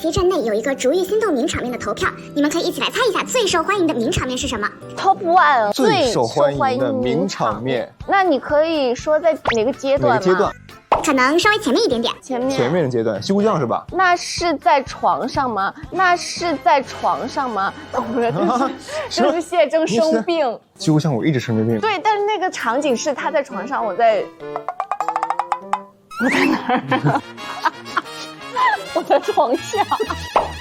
奇站内有一个逐玉心动名场面的投票，你们可以一起来猜一下最受欢迎的名场面是什么 ？Top One 最受欢迎的名场面，那你可以说在哪个阶段吗？哪个阶段？可能稍微前面一点点。前面的阶段，西湖酱是吧？那是在床上吗？那是在床上吗？不是，这是谢征生病。西湖酱我一直生着病。对，但是那个场景是他在床上，我在哪儿？我在床下。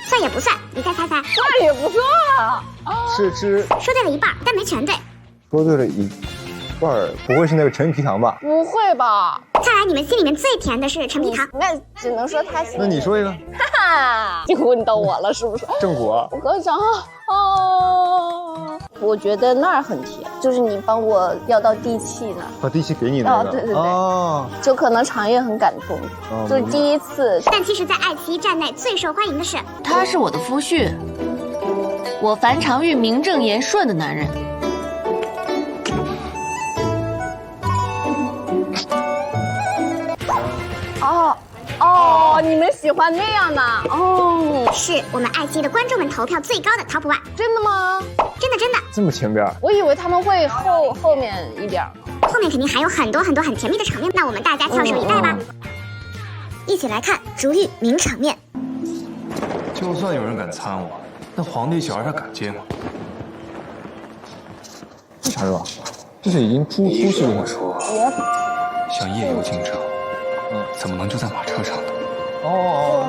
算也不算，你再猜猜。算也不算啊。是吃。说对了一半，但没全对。说对了一半，不会是那个陈皮糖吧？不会吧？看来你们心里面最甜的是陈皮糖。那只能说他心里。那你说一个。哈哈，就问到我了，是不是？正果。我刚想哦，我觉得那儿很甜，就是你帮我要到地契那儿。把地契给你那个。对对对。哦。就可能长夜很感动，就是第一次。但其实，在爱奇艺站内最受欢迎的是，他是我的夫婿，我樊长玉名正言顺的男人。哦，你们喜欢那样的哦？是我们爱奇艺的观众们投票最高的 Top One。真的吗？真的真的。这么前边？我以为他们会后面一点。后面肯定还有很多很多很甜蜜的场面，那我们大家翘首以待吧。一起来看逐玉名场面。就算有人敢参我，那皇帝小儿他敢接吗？为啥是吧？这是已经出去了。我说，想夜游京城，怎么能就在马车上呢？哦，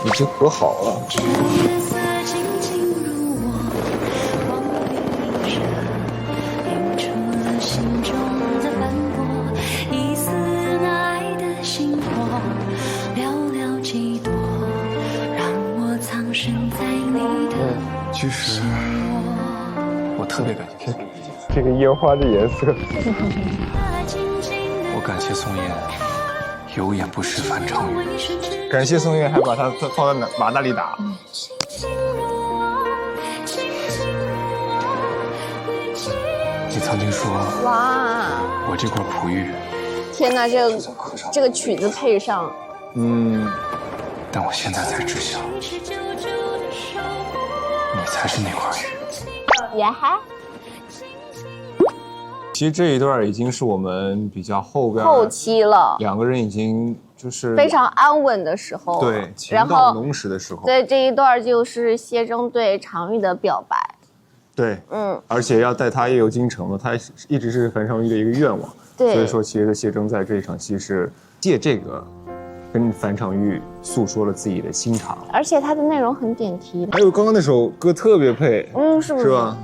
已经和好了。其实我特别感谢这个烟花的颜色。我感谢宋燕有眼不识樊长玉，感谢宋燕还把他放在马那里打。你曾经说哇，我这块璞玉，天哪，这个曲子配上，但我现在才知晓，你才是那块玉。也还。其实这一段已经是我们比较后期了，两个人已经就是非常安稳的时候，对，情到浓时的时候。对，这一段就是谢征对常玉的表白。对，而且要带他夜游京城嘛，他一直是樊长玉的一个愿望。对，所以说其实谢征在这一场戏是借这个跟樊长玉诉说了自己的心肠，而且他的内容很点题。还有刚刚那首歌特别配，是不是？是吧？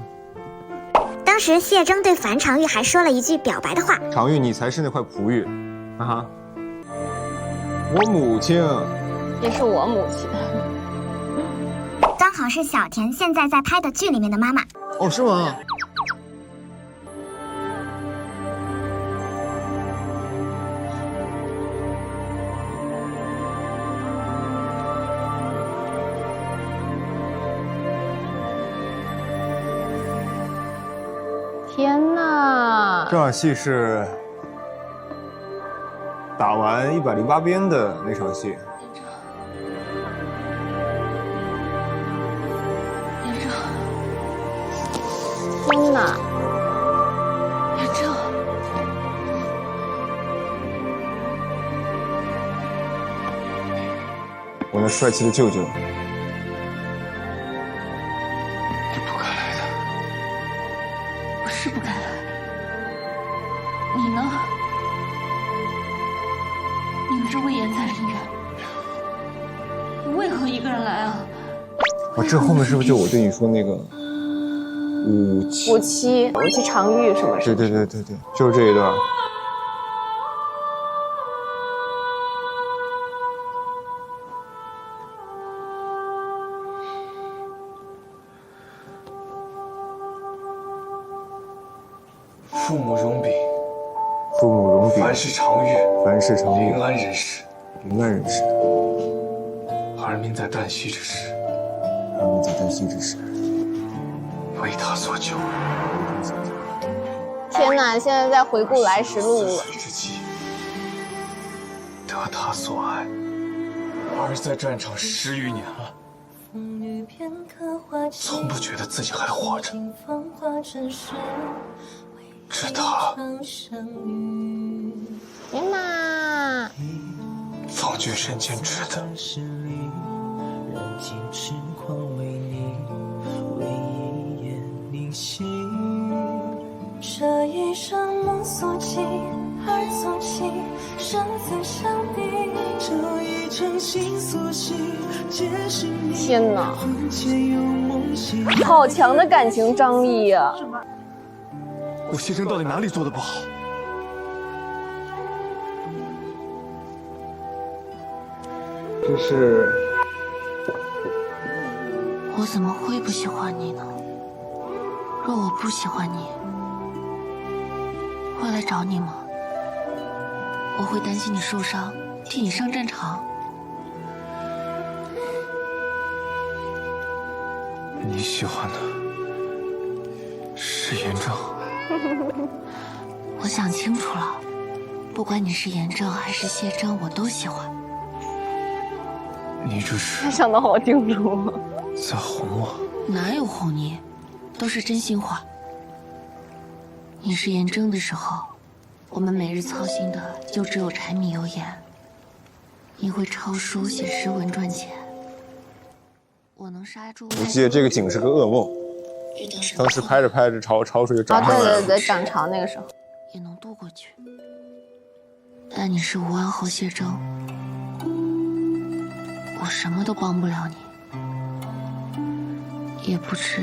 当时谢征对樊长玉还说了一句表白的话：“长玉，你才是那块璞玉，啊哈，我母亲也是我母亲。”刚好是小田现在在拍的剧里面的妈妈。哦，是吗？天哪！这场戏是打完108鞭的那场戏。天哪！连正，我那帅气的舅舅。你不该来的。我是不该来。你呢？你有着魏延在里面，你为何一个人来啊？这后面是不是就我对你说那个武妻常玉是吗？对，就是这一段。父母荣禀，凡是常玉，临安人士，儿民在旦夕之时，为他所救。天哪！现在在回顾来时路了。之际，得他所爱，儿在战场10余年了，从不觉得自己还活着。是他，别嘛，放居身兼职的。这一生梦所起，儿所起，生死相逼。这一程心所系，皆是你。天哪，好强的感情张力呀！我谢征到底哪里做的不好？这是我怎么会不喜欢你呢？若我不喜欢你，会来找你吗？我会担心你受伤，替你上战场。你喜欢的是严正。我想清楚了，不管你是严正还是谢征，我都喜欢。你这是他想的好清楚。在哄我？哪有哄你，都是真心话。你是严正的时候，我们每日操心的就只有柴米油盐。你会抄书写诗文赚钱，我能刹住。我记得这个景是个噩梦，当时拍着拍着潮水就涨上来了。对，涨潮那个时候也能渡过去。但你是吴安侯谢征，我什么都帮不了你，也不知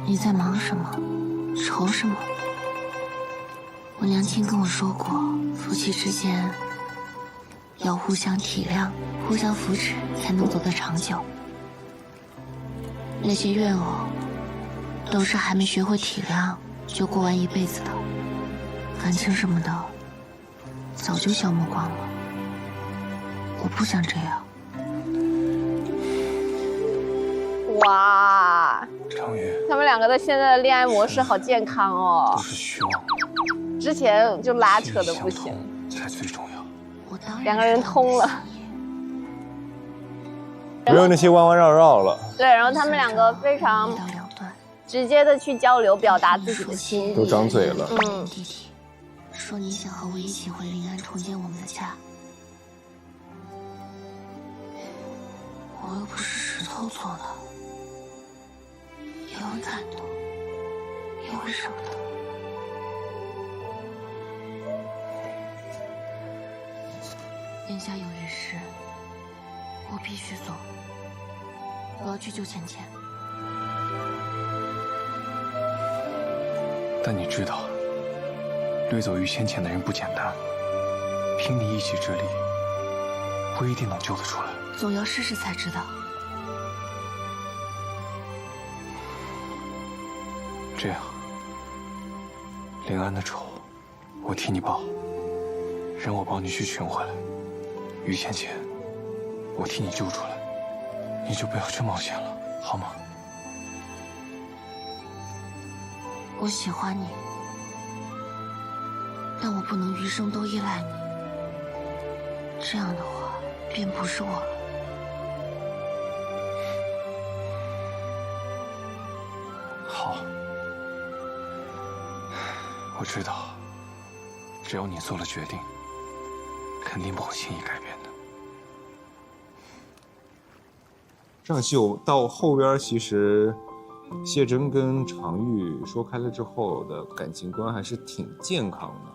你在忙什么，愁什么。我娘亲跟我说过，夫妻之间要互相体谅，互相扶持，才能走得长久。那些怨偶都是还没学会体谅就过完一辈子的，感情什么的早就消磨光了。我不想这样。哇，张宇，他们两个的现在的恋爱模式好健康哦都，是虚妄，之前就拉扯的不行，才最重要。我当然两个人通了。不用那些弯弯绕绕了，对，然后他们两个非常一刀两断，直接的去交流，表达自己的心意。都张嘴了。弟弟说你想和我一起回临安重建我们的家，我又不是石头做的，也会感动，也会舍不得。眼下有一事，我必须做，我要去救芊芊。但你知道，掠走于芊芊的人不简单，凭你一己之力，不一定能救得出来。总要试试才知道。这样，临安的仇，我替你报，人我帮你去寻回来。于芊芊，我替你救出来，你就不要去冒险了，好吗？我喜欢你，但我不能余生都依赖你。这样的话，便不是我了。好，我知道，只要你做了决定，肯定不会轻易改变的。这场戏我到后边，其实谢征跟常玉说开了之后的感情观还是挺健康的。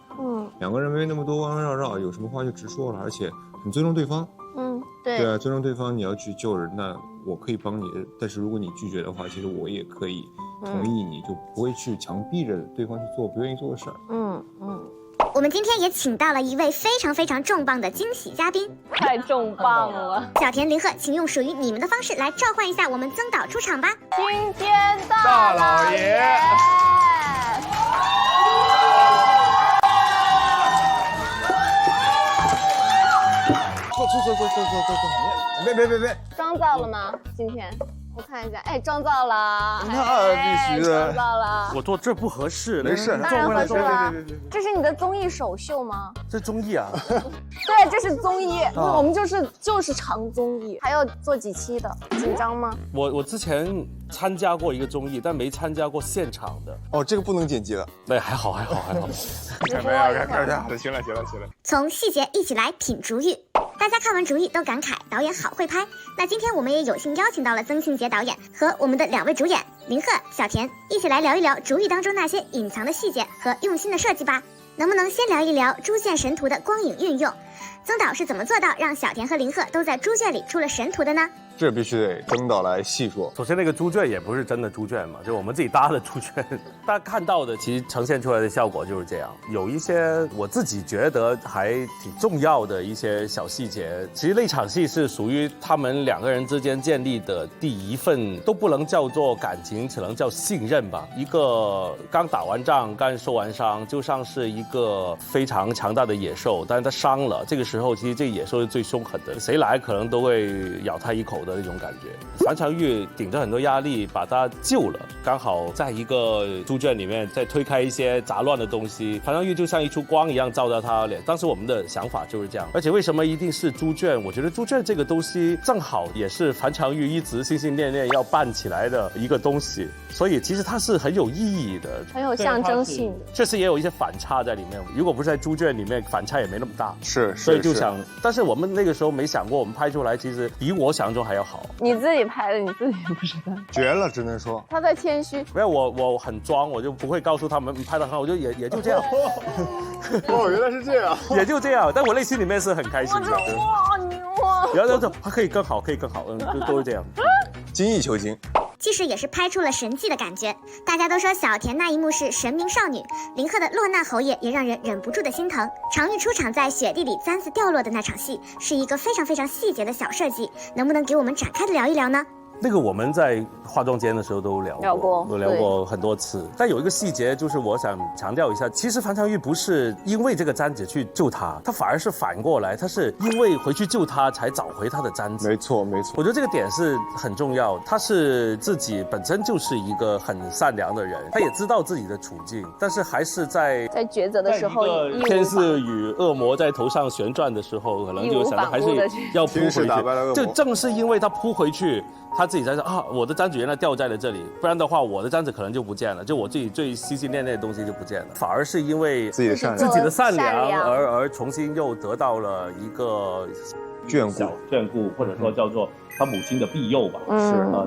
两个人没那么多弯弯绕绕，有什么话就直说了，而且很尊重对方。对对啊，尊重对方，你要去救人，那我可以帮你，但是如果你拒绝的话，其实我也可以同意你，就不会去强逼着对方去做不愿意做的事儿。我们今天也请到了一位非常非常重磅的惊喜嘉宾，太重磅了！小田、林鹤，请用属于你们的方式来召唤一下我们曾导出场吧。今天大老爷，坐，别，妆造了吗？今天我看一下，哎，妆造了，那必须的妆造了。我坐这不合适，没事，当然合适了对。这是你的综艺首秀吗？这综艺啊，对，这是综艺，我们就是长综艺，还要做几期的，紧张吗？我之前参加过一个综艺，但没参加过现场的。哦，这个不能剪辑了。对，还好。直播行了。从细节一起来品竹玉。大家看完竹玉都感慨导演好会拍。那今天我们也有幸邀请到了曾庆杰导演和我们的2位主演林赫、小田，一起来聊一聊竹玉当中那些隐藏的细节和用心的设计吧。能不能先聊一聊朱雀神图的光影运用？曾导是怎么做到让小田和林赫都在猪圈里出了神图的呢？这必须得曾导来细说。首先，那个猪圈也不是真的猪圈嘛，就我们自己搭的猪圈。大家看到的，其实呈现出来的效果就是这样。有一些我自己觉得还挺重要的一些小细节。其实那场戏是属于他们2个人之间建立的第一份，都不能叫做感情，只能叫信任吧。一个刚打完仗、刚受完伤，就像是一个非常强大的野兽，但是他伤了，这个时候其实这个野兽是最凶狠的，谁来可能都会咬他一口的那种感觉。樊长玉顶着很多压力把他救了，刚好在一个猪圈里面再推开一些杂乱的东西，樊长玉就像一束光一样照到他脸。当时我们的想法就是这样。而且为什么一定是猪圈？我觉得猪圈这个东西正好也是樊长玉一直心心念念要办起来的一个东西，所以其实它是很有意义的，很有象征性的。确实也有一些反差在里面。如果不是在猪圈里面，反差也没那么大。是，所以就想，但是我们那个时候没想过，我们拍出来其实比我想象中还要好。你自己拍的，你自己也不知道，绝了，只能说他在谦虚。没有我很装，我就不会告诉他们拍得很好，我就也就这样。哦，原来是这样，也就这样。但我内心里面是很开心的。哇牛啊！然后就还可以更好，可以更好，就都是这样。精益求精。其实也是拍出了神迹的感觉。大家都说小田那一幕是神明少女，林赫的落难侯爷也让人忍不住的心疼。常玉出场在雪地里簪子掉落的那场戏，是一个非常非常细节的小设计，能不能给我们展开的聊一聊呢？那个我们在化妆间的时候都聊过很多次，但有一个细节就是我想强调一下，其实樊长玉不是因为这个簪子去救他，他反而是反过来，他是因为回去救他才找回他的簪子。没错。我觉得这个点是很重要，他是自己本身就是一个很善良的人，他也知道自己的处境，但是还是在抉择的时候，天使与恶魔在头上旋转的时候，可能就想着还是要扑回去。就正是因为他扑回去，他自己在说啊，我的簪子原来掉在了这里，不然的话我的簪子可能就不见了，就我自己最心心念念的东西就不见了，反而是因为自己的善良而重新又得到了一个眷顾，或者说叫做他母亲的庇佑吧。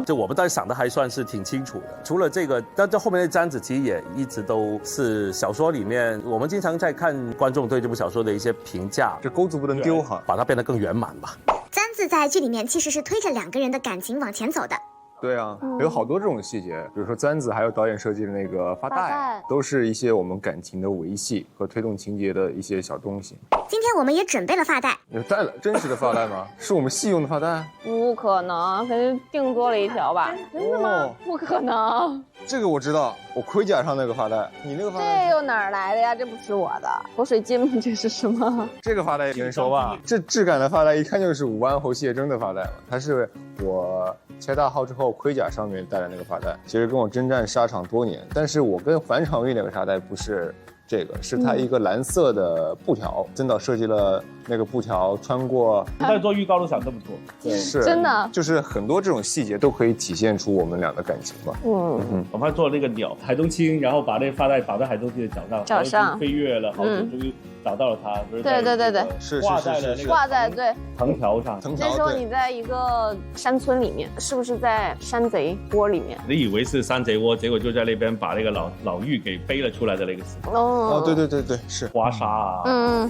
就我们当时想的还算是挺清楚的。除了这个，但这后面的簪子其实也一直都是小说里面，我们经常在看观众对这部小说的一些评价，这钩子不能丢哈，把它变得更圆满吧。簪子在剧里面其实是推着2个人的感情往前走的。对啊，有好多这种细节，比如说簪子，还有导演设计的那个发带，都是一些我们感情的维系和推动情节的一些小东西。今天我们也准备了发带，有带了真实的发带吗？是我们戏用的发带？不可能，肯定定做了一条吧？真的吗？不可能。这个我知道，我盔甲上那个发带，你那个发带这又哪儿来的呀？这不是我的口水巾吗？这是什么？这个发带能说吧？这质感的发带一看就是武安侯谢征的发带了，它是我切大号之后盔甲上面戴的那个发带，其实跟我征战沙场多年，但是我跟樊长玉那个发带不是这个，是它一个蓝色的布条，曾导设计了那个布条穿过。在做预告都想这么做，对，是真的，就是很多这种细节都可以体现出我们俩的感情吧。我们还做了那个鸟海中青，然后把那个发带绑在海中青的脚上，飞跃了好久，终于找到了他。对，是挂在了那个挂在对藤条上。那时候你在一个山村里面，是不是在山贼窝里面？你以为是山贼窝，结果就在那边把那个老妪给背了出来的那个时候。哦，对，是刮痧啊。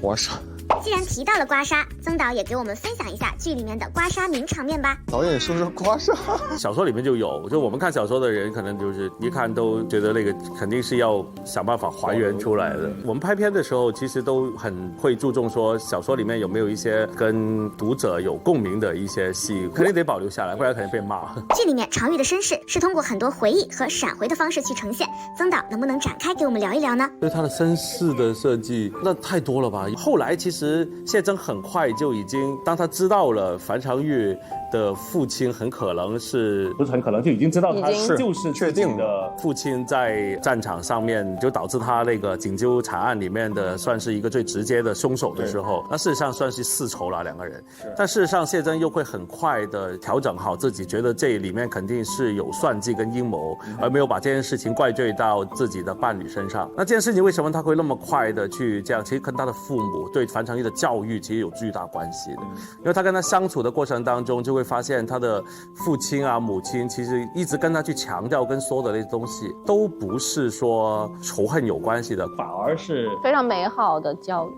刮痧。既然提到了刮痧，曾导也给我们分享一下剧里面的刮痧名场面吧。导演说刮痧，小说里面就有，就我们看小说的人，可能就是一看都觉得那个肯定是要想办法还原出来的。我们拍片的时候，其实都很会注重说小说里面有没有一些跟读者有共鸣的一些戏，肯定得保留下来，不然肯定被骂。剧里面常玉的身世是通过很多回忆和闪回的方式去呈现，曾导能不能展开给我们聊一聊呢？对他的身世的设计，那太多了吧。后来其实实谢珍很快就已经，当他知道了樊长玉的父亲很可能是，不是很可能就已经知道他已经就是确定的父亲在战场上面，就导致他那个锦州惨案里面的算是一个最直接的凶手的时候，那事实上算是世仇了两个人。但事实上谢珍又会很快的调整好自己，觉得这里面肯定是有算计跟阴谋，而没有把这件事情怪罪到自己的伴侣身上。那这件事情为什么他会那么快的去这样？其实跟他的父母对樊长玉的教育其实有巨大关系的，因为他跟他相处的过程当中，就会发现他的父亲啊、母亲其实一直跟他去强调跟说的那些东西，都不是说仇恨有关系的，反而是非常美好的教育。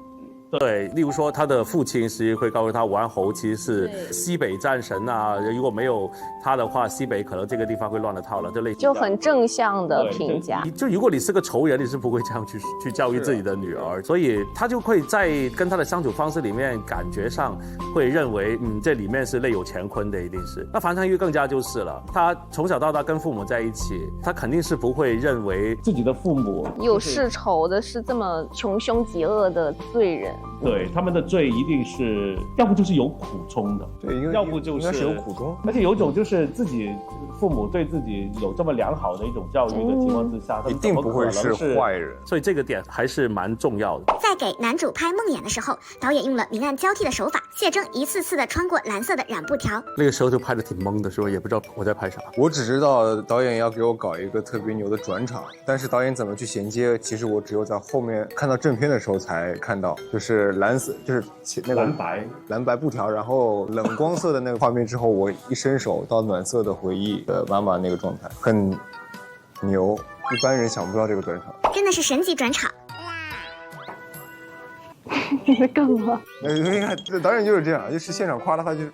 对，例如说他的父亲其实会告诉他，武安侯其实是西北战神啊，如果没有他的话，西北可能这个地方会乱了套了，就类似就很正向的评价。就如果你是个仇人，你是不会这样去教育自己的女儿，所以他就会在跟他的相处方式里面，感觉上会认为，这里面是内有乾坤的，一定是。那樊长玉更加就是了，他从小到大跟父母在一起，他肯定是不会认为自己的父母有世仇的是这么穷凶极恶的罪人。对，他们的罪一定是，要不就是有苦衷的，对，要不就是应该是有苦衷，而且有一种就是自己父母对自己有这么良好的一种教育的情况之下，一定不会是坏人，所以这个点还是蛮重要的。在给男主拍梦魇的时候，导演用了明暗交替的手法，谢峥一次次的穿过蓝色的染布条。那个时候就拍的挺懵的，时候也不知道我在拍啥。我只知道导演要给我搞一个特别牛的转场，但是导演怎么去衔接，其实我只有在后面看到正片的时候才看到，就是蓝色，就是那个蓝白布条，然后冷光色的那个画面之后，我一伸手到暖色的回忆的妈妈那个状态，很牛，一般人想不到这个转场，真的是神级转场。你在干嘛？这导演就是这样，就是现场夸他就是。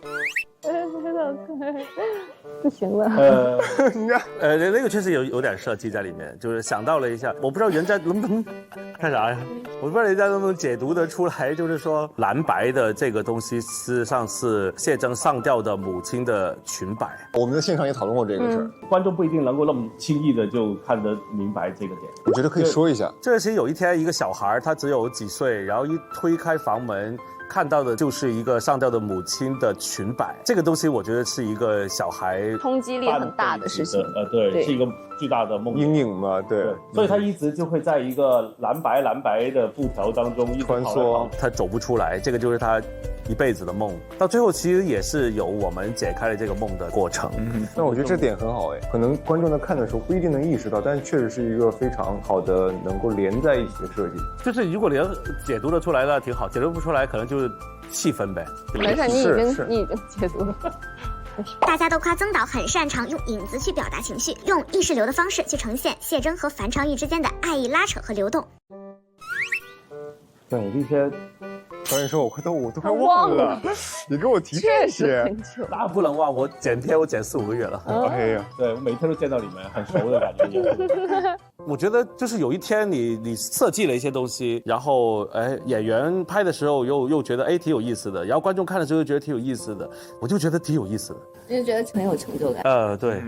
不行了。你看，那个确实有点设计在里面，就是想到了一下，我不知道人家能不能干啥呀？我不知道人家能不能解读得出来，就是说蓝白的这个东西，事实上是谢峥上吊的母亲的裙摆。我们在现场也讨论过这个事儿，观众不一定能够那么轻易的就看得明白这个点。我觉得可以说一下，这其实有一天一个小孩，他只有几岁，然后一推开房门。看到的就是一个上吊的母亲的裙摆，这个东西我觉得是一个小孩冲击力很大的事情。对，是一个巨大的梦阴影嘛，对。所以他一直就会在一个蓝白的布条当中穿梭，他走不出来，这个就是他一辈子的梦。到最后其实也是有我们解开了这个梦的过程。那我觉得这点很好哎，可能观众在看的时候不一定能意识到，但确实是一个非常好的能够连在一起的设计。就是如果连解读得出来了挺好，解读不出来可能就是气氛呗。没事，你已经解读了。大家都夸曾导很擅长用影子去表达情绪，用意识流的方式去呈现谢峥和樊长玉之间的爱意拉扯和流动。对，这些导演说我都快忘了，你给我提这些，那不能忘，我剪片我剪4-5个月了。哎呀，对我每天都见到你们，很熟的感觉。我觉得就是有一天你设计了一些东西，然后演员拍的时候又觉得挺有意思的，然后观众看的时候又觉得挺有意思的，我就觉得挺有意思的，就觉得很有成就感。对。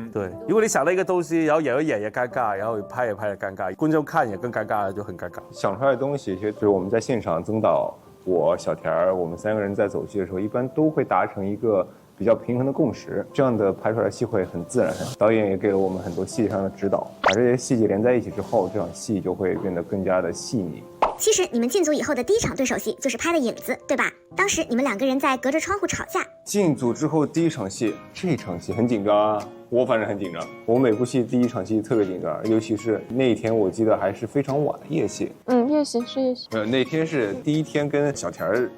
如果你想了一个东西，然后演员演也尴尬，然后拍也尴尬，观众看也更尴尬，就很尴尬。想出来的东西，其实就是我们在现场曾导、我、小田儿，我们3个人在走戏的时候，一般都会达成一个比较平衡的共识，这样的拍出来戏会很自然。导演也给了我们很多细节上的指导，把这些细节连在一起之后，这场戏就会变得更加的细腻。其实你们进组以后的第一场对手戏就是拍的影子，对吧？当时你们2个人在隔着窗户吵架。进组之后第一场戏，这场戏很紧张啊，我反正很紧张。我每部戏第一场戏特别紧张，尤其是那一天，我记得还是非常晚夜戏。夜戏是夜戏。那天是第一天跟小田儿，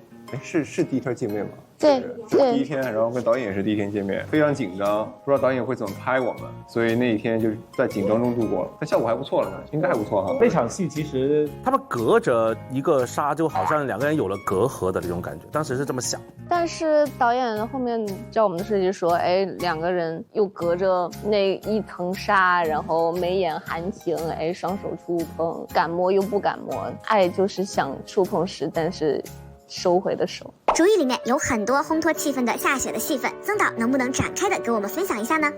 是第一天见面吗？对，是第一天，然后跟导演也是第一天见面，非常紧张，不知道导演会怎么拍我们，所以那一天就是在紧张中度过了，但效果还不错了，应该还不错哈。那场戏其实他们隔着一个纱，就好像2个人有了隔阂的那种感觉，当时是这么想。但是导演后面叫我们的设计说，2个人又隔着那一层纱，然后眉眼含情，双手触碰，敢摸又不敢摸，爱就是想触碰时，但是收回的手。主意里面有很多烘托气氛的下雪的戏份，曾导能不能展开的给我们分享一下呢？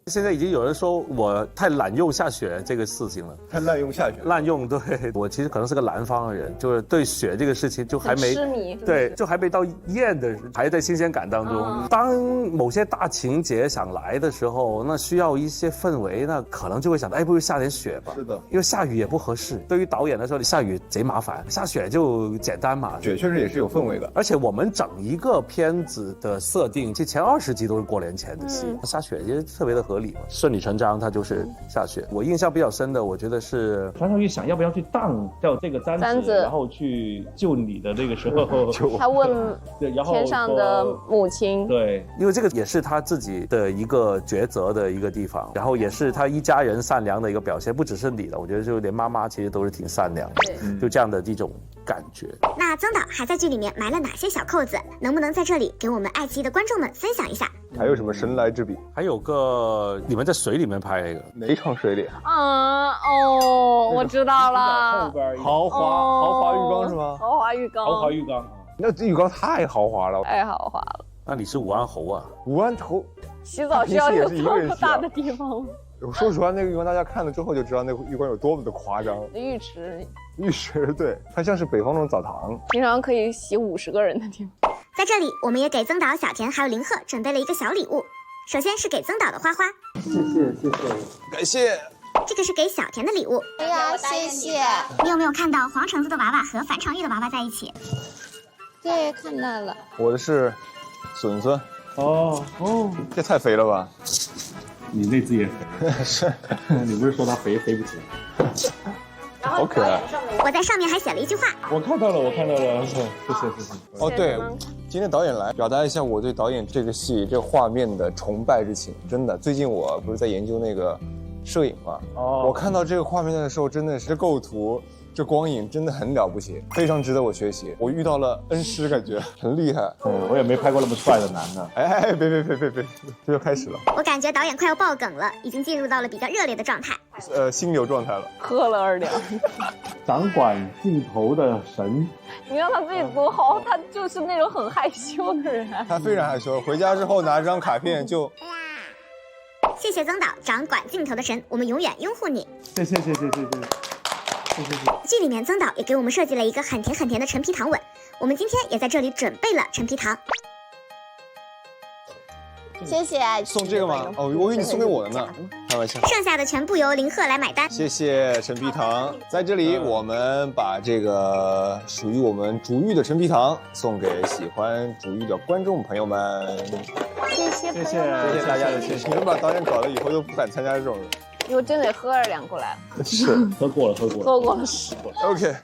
现在已经有人说我太滥用下雪这个事情了，太滥用下雪，滥用。对，我其实可能是个南方人，就是对雪这个事情就还没痴迷，对，就还没到厌的，还在新鲜感当中。当某些大情节想来的时候，那需要一些氛围，那可能就会想到，哎，不如下点雪吧。是的，因为下雨也不合适。对于导演来说，你下雨贼麻烦，下雪就简单嘛。雪确实也是有氛围的。而且我们整一个片子的设定，就前20集都是过年前的戏，下雪其实特别的合理嘛，顺理成章，它就是下雪。我印象比较深的，我觉得是传上去想要不要去荡掉这个簪子，然后去救你的那个时候，他问天上的母亲，对，因为这个也是他自己的一个抉择的一个地方，然后也是他一家人善良的一个表现，不只是你了，我觉得就连妈妈其实都是挺善良的，就这样的一种感觉。那曾导还在剧里面埋了哪些小扣子？能不能在这里给我们爱奇艺的观众们分享一下？还有什么神来之笔？还有个你们在水里面拍那个，哪一场水里？我知道了，豪华浴缸是吗？豪华浴缸，豪华浴缸，那这浴缸太豪华了，太豪华了。那你是武安侯啊？武安侯洗澡需要有这么大的地方吗？我说实话，那个浴缸大家看了之后就知道那个浴缸有多么的夸张。浴池，对，它像是北方那种澡堂，平常可以洗50个人的地方。在这里，我们也给曾导、小田还有林鹤准备了一个小礼物。首先是给曾导的花花，感谢。这个是给小田的礼物。哎呀，谢谢。你有没有看到黄橙子的娃娃和樊长玉的娃娃在一起？对，看到了。我的是笋笋。哦，这太肥了吧？你那只也肥，是，你不是说它肥不起？好可爱。我在上面还写了一句话。我看到了，谢谢。哦，对，今天导演来表达一下我对导演这个戏这个画面的崇拜之情。真的，最近我不是在研究那个摄影嘛，我看到这个画面的时候，真的是构图。这光影真的很了不起，非常值得我学习。我遇到了恩师，感觉很厉害。我也没拍过那么帅的男的。哎，别，这就开始了。我感觉导演快要爆梗了，已经进入到了比较热烈的状态。心流状态了。喝了2两。掌管镜头的神。你让他自己多好，他就是那种很害羞的人。他非常害羞，回家之后拿张卡片就。谢谢曾导，掌管镜头的神，我们永远拥护你。谢谢。剧里面曾导也给我们设计了一个很甜的陈皮糖吻，我们今天也在这里准备了陈皮糖。谢谢。送这个吗？哦，我以为你送给我的呢，开玩笑。剩下的全部由林鹤来买单。谢谢陈皮糖，在这里我们把这个属于我们竹玉的陈皮糖送给喜欢竹玉的观众朋友们。谢谢大家的谢谢。你们把导演搞得以后都不敢参加这种人。因为真得喝2两过来了。是，喝过了。OK。